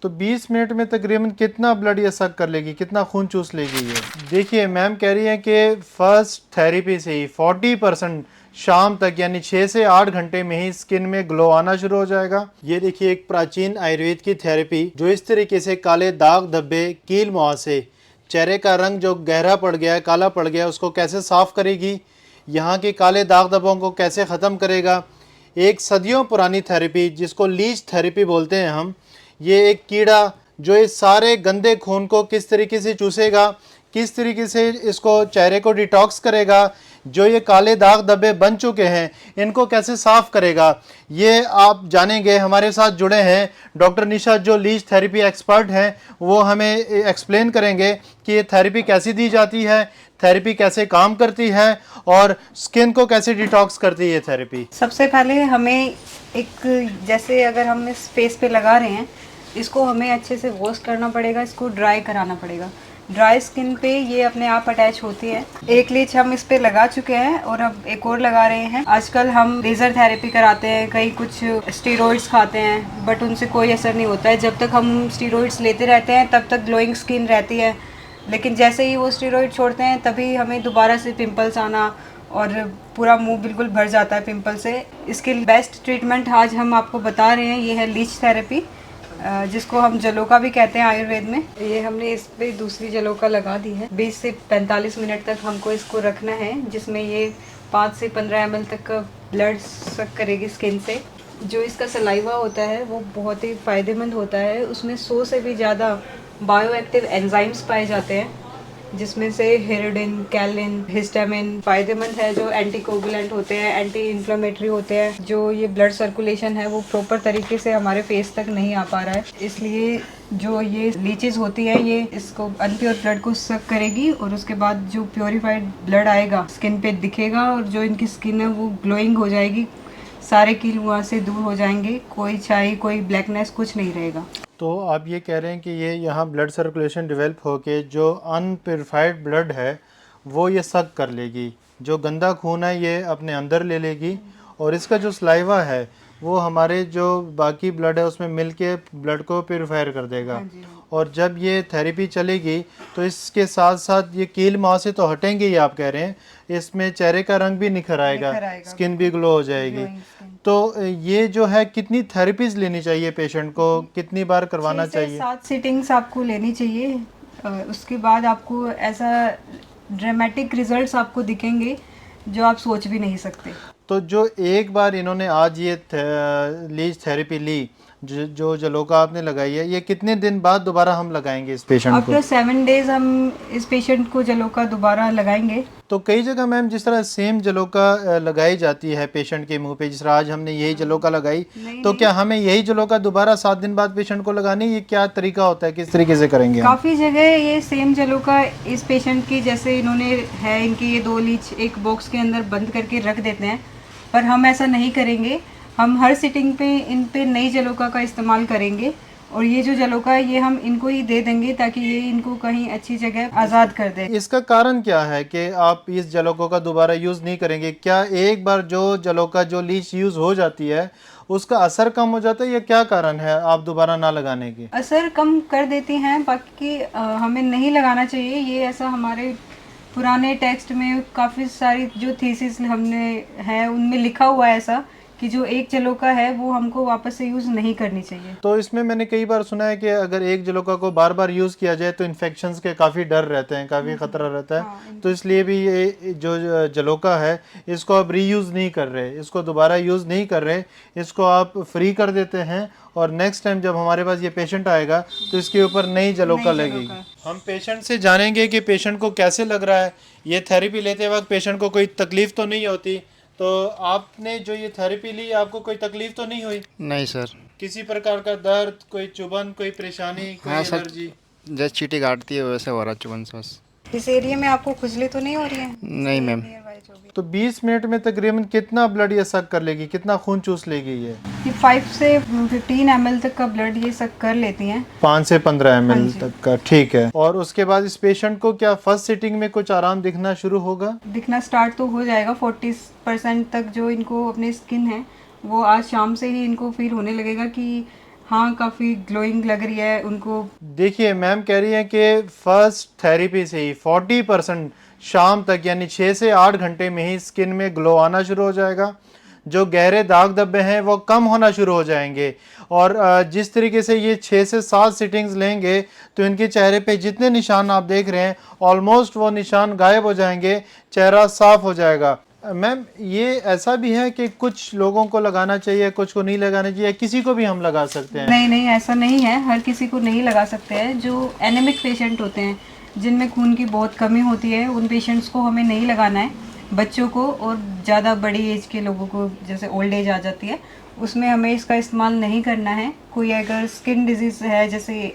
तो 20 मिनट में तकरीबन कितना ब्लड ये सक कर लेगी, कितना खून चूस लेगी ये? देखिए मैम कह रही है कि फर्स्ट थेरेपी से ही 40% शाम तक यानी 6 से 8 घंटे में ही स्किन में ग्लो आना शुरू हो जाएगा। ये देखिए एक प्राचीन आयुर्वेद की थेरेपी जो इस तरीके से काले दाग धब्बे कील मुहासे चेहरे का रंग जो गहरा पड़ गया है, काला पड़ गया है, उसको कैसे साफ करेगी, यहाँ के काले दाग धब्बों को कैसे ख़त्म करेगा। एक सदियों पुरानी थेरेपी जिसको लीच थेरेपी बोलते हैं हम, ये एक कीड़ा जो इस सारे गंदे खून को किस तरीके से चूसेगा, किस तरीके से इसको चेहरे को डिटॉक्स करेगा, जो ये काले दाग धब्बे बन चुके हैं इनको कैसे साफ करेगा, ये आप जानेंगे। हमारे साथ जुड़े हैं डॉक्टर निशा जो लीच थेरेपी एक्सपर्ट हैं, वो हमें एक्सप्लेन करेंगे कि ये थेरेपी कैसी दी जाती है, थेरेपी कैसे काम करती है और स्किन को कैसे डिटॉक्स करती है ये थेरेपी। सबसे पहले हमें एक जैसे अगर हम इस फेस पे लगा रहे हैं, इसको हमें अच्छे से वॉश करना पड़ेगा, इसको ड्राई कराना पड़ेगा। ड्राई स्किन पे ये अपने आप अटैच होती है। एक लीच हम इस पे लगा चुके हैं और अब एक और लगा रहे हैं। आजकल हम लेज़र थेरेपी कराते हैं, कई कुछ स्टीरॉइड्स खाते हैं, बट उनसे कोई असर नहीं होता है। जब तक हम स्टीरॉइड्स लेते रहते हैं तब तक ग्लोइंग स्किन रहती है, लेकिन जैसे ही वो स्टीरॉइड छोड़ते हैं तभी हमें दोबारा से पिंपल्स आना और पूरा मुंह बिल्कुल भर जाता है पिंपल से। इसके बेस्ट ट्रीटमेंट आज हम आपको बता रहे हैं, ये है लीच थेरेपी, जिसको हम जलोका भी कहते हैं आयुर्वेद में। ये हमने इस पे दूसरी जलोका लगा दी है। 20 से 45 मिनट तक हमको इसको रखना है, जिसमें ये 5 से 15 ml तक का ब्लड सक करेगी स्किन से। जो इसका सलाइवा होता है वो बहुत ही फ़ायदेमंद होता है। उसमें 100 से भी ज़्यादा बायो एक्टिव एंजाइम्स पाए जाते हैं, जिसमें से हेरोडिन, कैलिन, हिस्टामिन फ़ायदेमंद है, जो एंटी कोगुलेंट होते हैं, एंटी इन्फ्लेमेटरी होते हैं। जो ये ब्लड सर्कुलेशन है वो प्रॉपर तरीके से हमारे फेस तक नहीं आ पा रहा है, इसलिए जो ये लीचेस होती है ये इसको अनप्योर ब्लड को सक करेगी और उसके बाद जो प्योरीफाइड ब्लड आएगा स्किन पे दिखेगा और जो इनकी स्किन है वो ग्लोइंग हो जाएगी, सारे कील वहाँ से दूर हो जाएंगे, कोई छाई, कोई ब्लैकनेस, कुछ नहीं रहेगा। तो आप ये कह रहे हैं कि ये यहाँ ब्लड सर्कुलेशन डेवलप होके जो अनप्योरीफाइड ब्लड है वो ये सक कर लेगी, जो गंदा खून है ये अपने अंदर ले लेगी और इसका जो सलाइवा है वो हमारे जो बाकी ब्लड है उसमें मिल के ब्लड को प्योरीफायर कर देगा। और जब ये थेरेपी चलेगी तो इसके साथ साथ ये कील मुहासे तो हटेंगे ही, आप कह रहे हैं इसमें चेहरे का रंग भी निखर आएगा, स्किन भी ग्लो हो जाएगी। तो ये जो है कितनी थेरेपीज लेनी चाहिए पेशेंट को, कितनी बार करवाना चाहिए? 7 सिटिंग्स आपको लेनी चाहिए। उसके बाद आपको ऐसा ड्रामेटिक रिजल्ट्स आपको दिखेंगे जो आप सोच भी नहीं सकते। तो जो एक बार इन्होंने आज ये लीच थेरेपी ली, जो जलोका आपने लगाई है, ये कितने दिन बाद दोबारा हम लगाएंगे इस पेशेंट को? आफ्टर 7 डेज हम इस पेशेंट को जलोका दोबारा लगाएंगे। तो कई जगह मैम जिस तरह सेम जलोका लगाई जाती है पेशेंट के मुंह पे, जिस तरह आज हमने यही जलोका लगाई, तो क्या हमें यही जलोका दोबारा 7 दिन बाद पेशेंट को लगानी? ये क्या तरीका होता है, किस तरीके से करेंगे? काफ़ी जगह ये सेम जलोका इस पेशेंट की, जैसे इन्होंने है इनकी ये 2 लीच एक बॉक्स के अंदर बंद करके रख देते हैं, पर हम ऐसा नहीं करेंगे। हम हर सिटिंग पे इन पे नई जलोका का इस्तेमाल करेंगे और ये जो जलोका है ये हम इनको ही दे देंगे ताकि ये इनको कहीं अच्छी जगह आज़ाद कर दे। इसका कारण क्या है कि आप इस जलोका का दोबारा यूज़ नहीं करेंगे? क्या एक बार जो जलोका जो लीच यूज़ हो जाती है उसका असर कम हो जाता है, या क्या कारण है आप दोबारा ना लगाने की? असर कम कर देती हैं, बाकी हमें नहीं लगाना चाहिए। ये ऐसा हमारे पुराने टेक्स्ट में काफ़ी सारी जो थीसिस हमने है उनमें लिखा हुआ है ऐसा कि जो एक जलोका है वो हमको वापस से यूज़ नहीं करनी चाहिए। तो इसमें मैंने कई बार सुना है कि अगर एक जलोका को बार बार यूज़ किया जाए तो इन्फेक्शंस के काफ़ी डर रहते हैं, काफ़ी ख़तरा रहता है। तो इसलिए भी ये जो जलोका है इसको आप रीयूज़ नहीं कर रहे, इसको दोबारा यूज़ नहीं कर रहे, इसको आप फ्री कर देते हैं और नेक्स्ट टाइम जब हमारे पास ये पेशेंट आएगा तो इसके ऊपर नई जलोका लगेगी। हम पेशेंट से जानेंगे कि पेशेंट को कैसे लग रहा है। ये थेरेपी लेते वक्त पेशेंट को कोई तकलीफ़ तो नहीं होती? तो आपने जो ये थेरेपी ली आपको कोई तकलीफ तो नहीं हुई? नहीं सर। किसी प्रकार का दर्द, कोई चुभन, कोई परेशानी, कोई एलर्जी? जैसे चींटी काटती है वैसे हो रहा चुभन बस। इस एरिया में आपको खुजली तो नहीं हो रही है? नहीं मैम। तो 20 मिनट में तकरीबन कितना ब्लड ये सक कर लेगी, कितना खून चूस लेगी ये? 5 से 15 ml तक का ब्लड ये सक कर लेती हैं। 5 से 15 ml तक का, ठीक है। और उसके बाद इस पेशेंट को क्या फर्स्ट सिटिंग में कुछ आराम दिखना शुरू होगा? दिखना स्टार्ट तो हो जाएगा। 40% तक जो इनको अपनी स्किन है वो आज शाम से ही इनको फील होने लगेगा कि हाँ काफ़ी ग्लोइंग लग रही है उनको। देखिए मैम कह रही है कि फर्स्ट थेरेपी से ही 40% शाम तक यानी 6 से 8 घंटे में ही स्किन में ग्लो आना शुरू हो जाएगा। जो गहरे दाग धब्बे हैं वो कम होना शुरू हो जाएंगे। और जिस तरीके से ये 6 से 7 सिटिंग्स लेंगे तो इनके चेहरे पे जितने निशान आप देख रहे हैं ऑलमोस्ट वो निशान गायब हो जाएंगे, चेहरा साफ हो जाएगा। मैम ये ऐसा भी है कि कुछ लोगों को लगाना चाहिए, कुछ को नहीं लगाना चाहिए, किसी को भी हम लगा सकते हैं? नहीं नहीं, ऐसा नहीं है, हर किसी को नहीं लगा सकते हैं। जो एनेमिक पेशेंट होते हैं जिनमें खून की बहुत कमी होती है उन पेशेंट्स को हमें नहीं लगाना है। बच्चों को और ज़्यादा बड़ी एज के लोगों को, जैसे ओल्ड एज आ जाती है, उसमें हमें इसका इस्तेमाल नहीं करना है। कोई अगर स्किन डिजीज़ है जैसे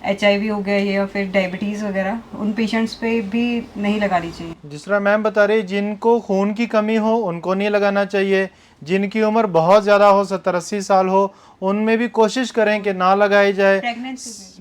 HIV हो गया या फिर डायबिटीज़ वगैरह, उन पेशेंट्स पे भी नहीं लगानी चाहिए। जिस तरह मैम बता रही, जिनको खून की कमी हो उनको नहीं लगाना चाहिए। जिनकी उम्र बहुत ज़्यादा हो, 70-80 साल हो, उनमें भी कोशिश करें कि ना लगाई जाए।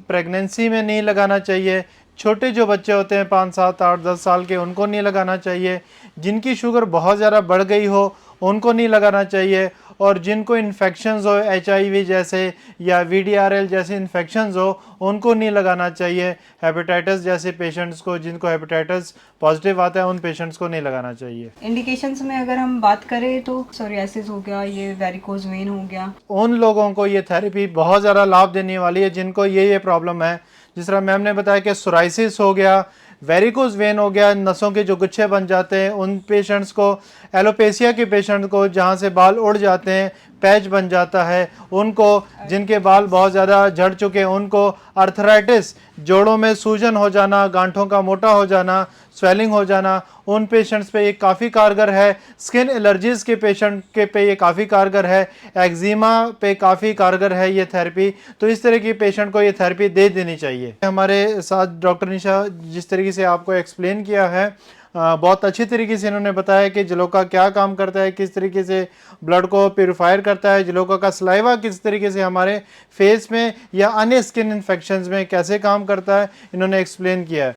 प्रेगनेंसी में नहीं लगाना चाहिए। छोटे जो बच्चे होते हैं 5, 7, 8, 10 साल के, उनको नहीं लगाना चाहिए। जिनकी शुगर बहुत ज़्यादा बढ़ गई हो उनको नहीं लगाना चाहिए। और जिनको इन्फेक्शंस हो, HIV जैसे या VDRL जैसे इन्फेक्शंस हो, उनको नहीं लगाना चाहिए। हेपेटाइटिस जैसे पेशेंट्स को, जिनको हेपेटाइटिस पॉजिटिव आता है, उन पेशेंट्स को नहीं लगाना चाहिए। इंडिकेशंस में अगर हम बात करें तो सोरियासिस हो गया, ये वेरिकोज वेन हो गया, उन लोगों को ये थेरेपी बहुत ज़्यादा लाभ देने वाली है जिनको ये प्रॉब्लम है। जिस तरह मैम ने बताया कि सोराइसिस हो गया, वेरिकोज वेन हो गया, नसों के जो गुच्छे बन जाते हैं, उन पेशेंट्स को, एलोपेसिया के पेशेंट को जहाँ से बाल उड़ जाते हैं, पैच बन जाता है, उनको, जिनके बाल बहुत ज़्यादा झड़ चुके हैं, उनको, अर्थराइटिस, जोड़ों में सूजन हो जाना, गांठों का मोटा हो जाना, स्वेलिंग हो जाना, उन पेशेंट्स पे ये काफ़ी कारगर है। स्किन एलर्जीज़ के पेशेंट के पे ये काफ़ी कारगर है। एक्जिमा पे काफ़ी कारगर है ये थेरेपी। तो इस तरह की पेशेंट को ये थेरेपी दे देनी चाहिए। हमारे साथ डॉक्टर निशा जिस तरीके से आपको एक्सप्लेन किया है, बहुत अच्छी तरीके से इन्होंने बताया कि जलोका क्या काम करता है, किस तरीके से ब्लड को प्यूरिफायर करता है, जलोका का सलाइवा किस तरीके से हमारे फेस में या अन्य स्किन इन्फेक्शंस में कैसे काम करता है, इन्होंने एक्सप्लेन किया है।